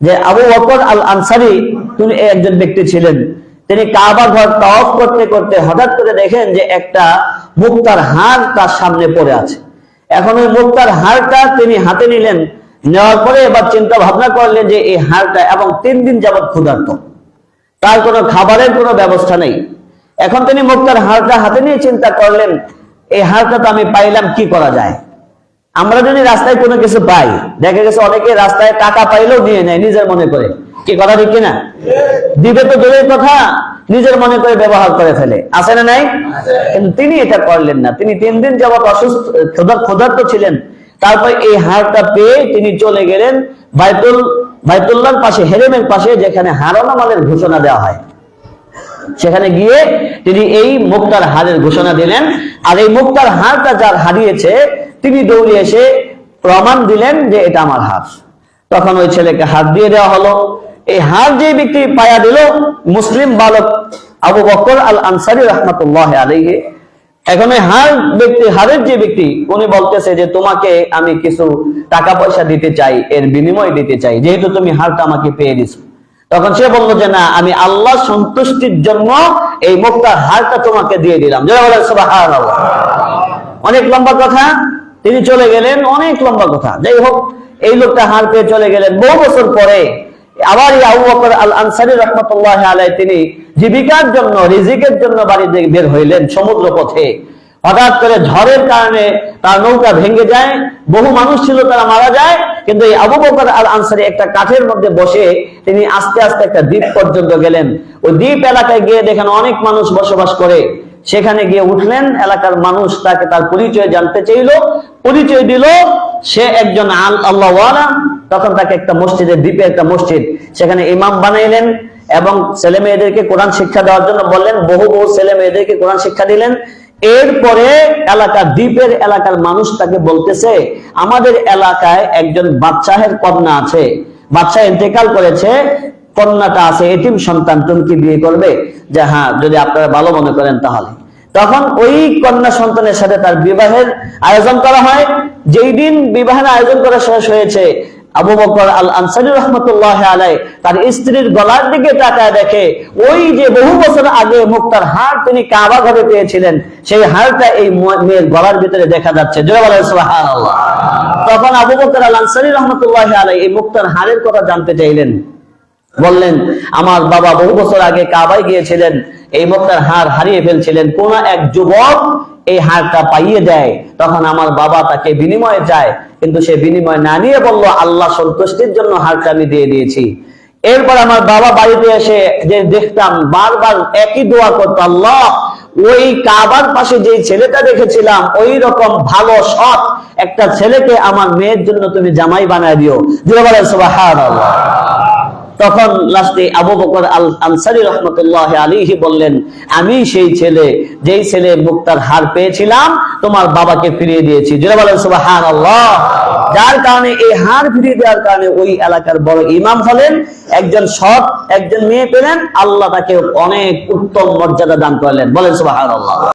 যে আবু বকর আল আনসারী তিনি একজন ব্যক্তি ছিলেন, তিনি কাবা ঘর তাওয়াফ করতে করতে হঠাৎ করে দেখেন যে একটা মুক্তার হার তার সামনে পড়ে আছে। এখন ওই মুক্তার হারটা তিনি হাতে নিলেন, নেওয়ার পরে এবার চিন্তা ভাবনা করলেন যে এই হারটা, এবং 3 দিন যাবৎ ক্ষুধার্ত, তার কোনো খাবারের কোনো ব্যবস্থা নেই। এখন তিনি মুক্তার হারটা হাতে নিয়ে চিন্তা করলেন, এই হারটা তো আমি পাইলাম, কি করা যায়। আমরা যদি রাস্তায় কোনো কিছু পাই, দেখা গেছে অনেকে রাস্তায় টাকা পাইলেও নিয়ে নেয় নিজের মনে করে, কি কথা ঠিক কিনা? দিবে তো দূরের কথা, নিজের মনে করে ব্যবহার করে ফেলে, আছে না নাই? কিন্তু তিনি এটা করলেন না। তিনি 3 দিন যাবৎ অসুস্থ ক্ষুধার্ত ছিলেন। তারপর এই হারটা পেয়ে তিনি চলে গেলেন বাইতুল্লাহর পাশে, হেরেমের পাশে, যেখানে হারানো মালের ঘোষণা দেওয়া হয়। সেখানে গিয়ে তিনি এই মুক্তার হারের ঘোষণা দিলেন। আর এই মুক্তার হারটা যার হারিয়েছে, তিনি দৌড়ে এসে প্রমাণ দিলেন যে এটা আমার হার। তখন ওই ছেলেকে হার দিয়ে দেওয়া হলো। এই হার যে ব্যক্তি পায়া দিল, মুসলিম বালক আবু বকর আল আনসারী রাহমাতুল্লাহি আলাইহি। এখন এই হারের যে ব্যক্তি, উনি বলতেছে যে তোমাকে আমি কিছু টাকা পয়সা দিতে চাই, এর বিনিময় দিতে চাই, যেহেতু তুমি হারটা আমাকে পেয়ে দিছো। তখন সে বলল যে না, আমি আল্লাহ সন্তুষ্টির জন্য এই মুক্তার হারটা তোমাকে দিয়ে দিলাম। যারা বলেন সুবহানাল্লাহ। অনেক লম্বা কথা, তিনি চলে গেলেন, অনেক লম্বা কথা। যাই হোক, এই লোকটা হার পেয়ে চলে গেলেন। বহু বছর পরে আবার এই আবু বকর আল আনসারী রাহমাতুল্লাহি আলাইহি তিনি জীবিকার জন্য, রিজিকের জন্য বাড়ি থেকে বের হইলেন সমুদ্র পথে। হঠাৎ করে ঝড়ের কারণে তার নৌকা ভেঙে যায়, বহু মানুষ ছিল তারা মারা যায়। কিন্তু এই আবু বকর আল আনসারী একটা কাঠের মধ্যে বসে তিনি আস্তে আস্তে একটা দ্বীপ পর্যন্ত গেলেন। ওই দ্বীপ এলাকায় গিয়ে দেখেন অনেক মানুষ বসবাস করে। সেখানে গিয়ে উঠলেন, এলাকার মানুষ তাকে তার পরিচয় জানতে চাইল, পরিচয় দিল সে একজন আল্লাহওয়ালা। তখন তাকে একটা মসজিদের, দ্বীপে একটা মসজিদ, সেখানে ইমাম বানাইলেন এবং ছেলে মেয়েদেরকে কোরআন শিক্ষা দেওয়ার জন্য বললেন। বহু ছেলে মেয়েদেরকে কোরআন শিক্ষা দিলেন। এরপরে দ্বীপের এলাকার মানুষ তাকে বলতেছে, আমাদের এলাকায় একজন বাদশাহের কন্যা আছে, বাদশাহ ইন্তেকাল করেছে, কন্যাটা আছে, এতিম সন্তান, তুমি কি বিয়ে করবে? যে হ্যাঁ, যদি আপনারা ভালো মনে করেন তাহলে। তখন ওই কন্যা সন্তানের সাথে তার বিবাহের আয়োজন করা হয়। যেই দিন বিবাহের আয়োজন করা শেষ হয়েছে, আবু বকর আল আনসারী রাহমাতুল্লাহি আলাইহি তার স্ত্রীর গলার দিকে তাকায় দেখে ওই যে বহু বছর আগে মুক্তার হার তিনি কাবা ঘরে পেয়েছিলেন, সেই হারটা এই মেয়ের গলার ভিতরে দেখা যাচ্ছে। জোরে বলেন সুবহানাল্লাহ। তখন আবু বকর আল আনসারী রাহমাতুল্লাহি আলাইহি এই মুক্তার হারের কথা জানতে চাইলেন। বললেন, আমার বাবা বহু বছর আগে কাবায় গিয়েছিলেন, এই মুক্তার হার হারিয়ে ফেলছিলেন। কোন এক যুবক এই হারটা পাইয়ে দেয়, তখন আমার বাবা তাকে বিনিময়ে চায়, কিন্তু সে বিনিময় না নিয়ে বলল, আল্লাহ সন্তুষ্টির জন্য হারটা আমি দিয়ে দিয়েছি। এরপর আমার বাবা বাড়িতে এসে যে দেখতাম বারবার একই দোয়া করত, আল্লাহ ওই কাবার পাশে যে ছেলেটা দেখেছিলাম, ওই রকম ভালো সৎ একটা ছেলেকে আমার মেয়ের জন্য তুমি জামাই বানায় দিও। জোরে বলেন সুবহানাল্লাহ। তখন লাস্টে আবু বকর আল আনসারী রাহমাতুল্লাহি আলাইহি বললেন, আমি সেই ছেলে, যেই ছেলে মুক্তার হার পেয়েছিলাম, তোমার বাবাকে ফিরিয়ে দিয়েছি। জোরে বলেন সুবহানাল্লাহ। যার কারণে এই হার ফিরিয়ে দেওয়ার কারণে ওই এলাকার বড় ইমাম হলেন, একজন সৎ একজন মেয়ে পেলেন, আল্লাহ তাকে অনেক উত্তম মর্যাদা দান করলেন। বলেন সুবহানাল্লাহ।